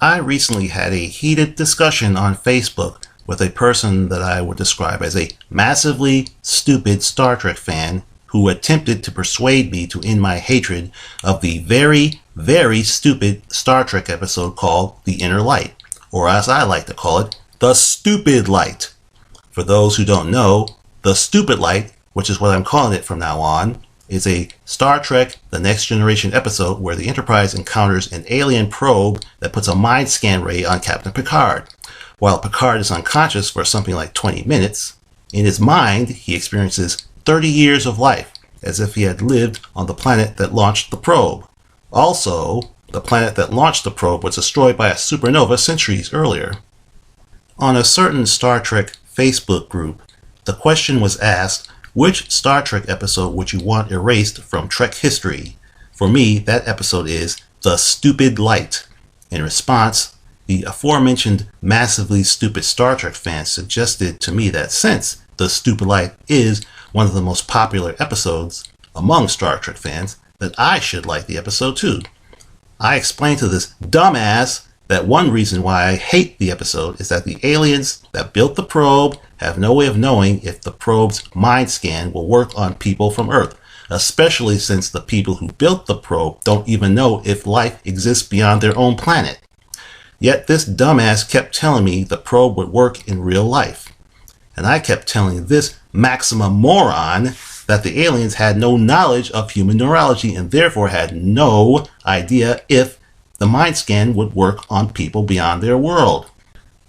I recently had a heated discussion on Facebook with a person that I would describe as a massively stupid Star Trek fan who attempted to persuade me to end my hatred of the very, very stupid Star Trek episode called The Inner Light, or as I like to call it, The Stupid Light. For those who don't know, The Stupid Light, which is what I'm calling it from now on, is a Star Trek The Next Generation episode where the Enterprise encounters an alien probe that puts a mind scan ray on Captain Picard. While Picard is unconscious for something like 20 minutes, in his mind he experiences 30 years of life as if he had lived on the planet that launched the probe. Also, the planet that launched the probe was destroyed by a supernova centuries earlier. On a certain Star Trek Facebook group, the question was asked, which Star Trek episode would you want erased from Trek history? For me, that episode is The Stupid Light. In response, the aforementioned massively stupid Star Trek fans suggested to me that since The Stupid Light is one of the most popular episodes among Star Trek fans, that I should like the episode too. I explained to this dumbass that one reason why I hate the episode is that the aliens that built the probe have no way of knowing if the probe's mind scan will work on people from Earth, especially since the people who built the probe don't even know if life exists beyond their own planet. Yet this dumbass kept telling me the probe would work in real life. And I kept telling this maximum moron that the aliens had no knowledge of human neurology and therefore had no idea if the mind scan would work on people beyond their world.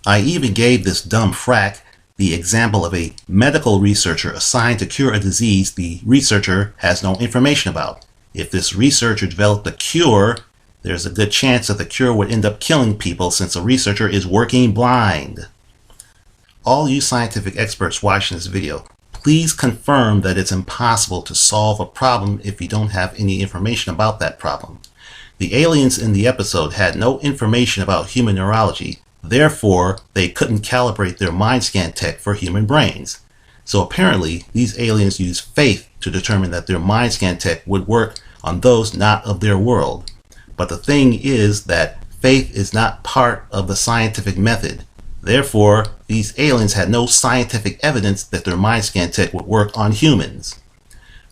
I even gave this dumb frack the example of a medical researcher assigned to cure a disease the researcher has no information about. If this researcher developed a cure, there's a good chance that the cure would end up killing people since the researcher is working blind. All you scientific experts watching this video, please confirm that it's impossible to solve a problem if you don't have any information about that problem. The aliens in the episode had no information about human neurology, therefore they couldn't calibrate their mind scan tech for human brains. So apparently these aliens used faith to determine that their mind scan tech would work on those not of their world. But the thing is that faith is not part of the scientific method. Therefore, these aliens had no scientific evidence that their mind scan tech would work on humans.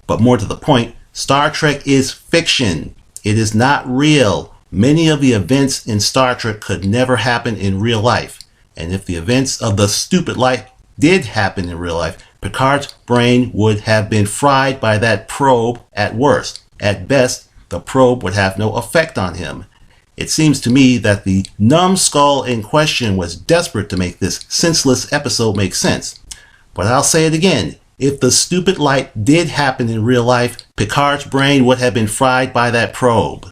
But more to the point, Star Trek is fiction. It is not real. Many of the events in Star Trek could never happen in real life. And if the events of The Stupid Light did happen in real life, Picard's brain would have been fried by that probe at worst. At best, the probe would have no effect on him. It seems to me that the numbskull in question was desperate to make this senseless episode make sense. But I'll say it again. If The Stupid Light did happen in real life, Picard's brain would have been fried by that probe.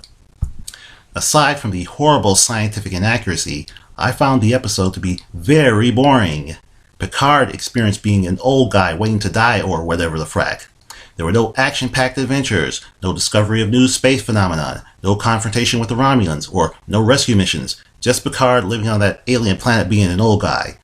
Aside from the horrible scientific inaccuracy, I found the episode to be very boring. Picard experienced being an old guy waiting to die or whatever the frack. There were no action-packed adventures, no discovery of new space phenomenon, no confrontation with the Romulans, or no rescue missions, just Picard living on that alien planet being an old guy.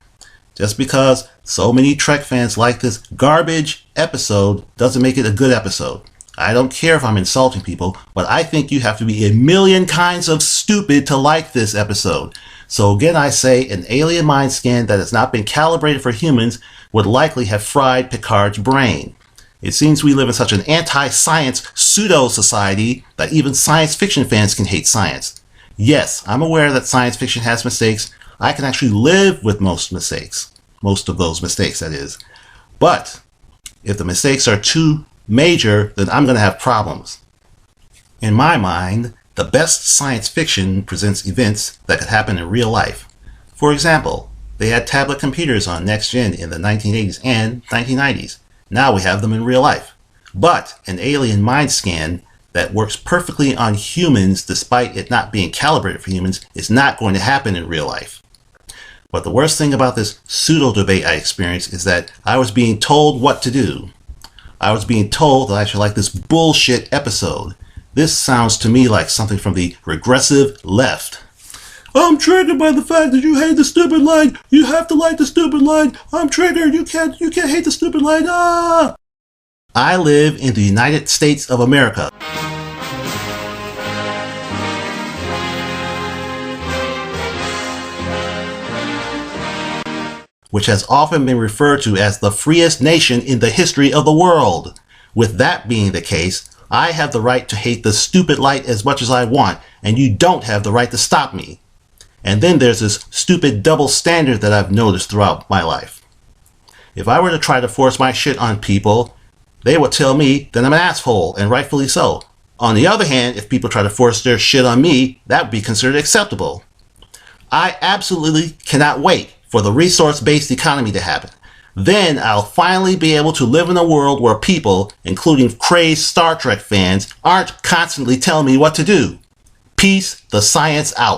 Just because so many Trek fans like this garbage episode doesn't make it a good episode. I don't care if I'm insulting people, but I think you have to be a million kinds of stupid to like this episode. So again, I say an alien mind scan that has not been calibrated for humans would likely have fried Picard's brain. It seems we live in such an anti-science pseudo-society that even science fiction fans can hate science. Yes, I'm aware that science fiction has mistakes. I can actually live with most mistakes. Most of those mistakes, that is. But if the mistakes are too major, then I'm going to have problems. In my mind, the best science fiction presents events that could happen in real life. For example, they had tablet computers on Next Gen in the 1980s and 1990s. Now we have them in real life. But an alien mind scan that works perfectly on humans despite it not being calibrated for humans is not going to happen in real life. But the worst thing about this pseudo-debate I experienced is that I was being told what to do. I was being told that I should like this bullshit episode. This sounds to me like something from the regressive left. I'm triggered by the fact that you hate The Stupid Light. You have to like The Stupid Light. I'm triggered. You can't hate The Stupid Light. Ah! I live in the United States of America. which has often been referred to as the freest nation in the history of the world. With that being the case, I have the right to hate the stupid light as much as I want, and you don't have the right to stop me. And then there's this stupid double standard that I've noticed throughout my life. If I were to try to force my shit on people, they would tell me that I'm an asshole, and rightfully so. On the other hand, if people try to force their shit on me, that would be considered acceptable. I absolutely cannot wait for the resource-based economy to happen. Then I'll finally be able to live in a world where people, including crazed Star Trek fans, aren't constantly telling me what to do. Peace, the science out.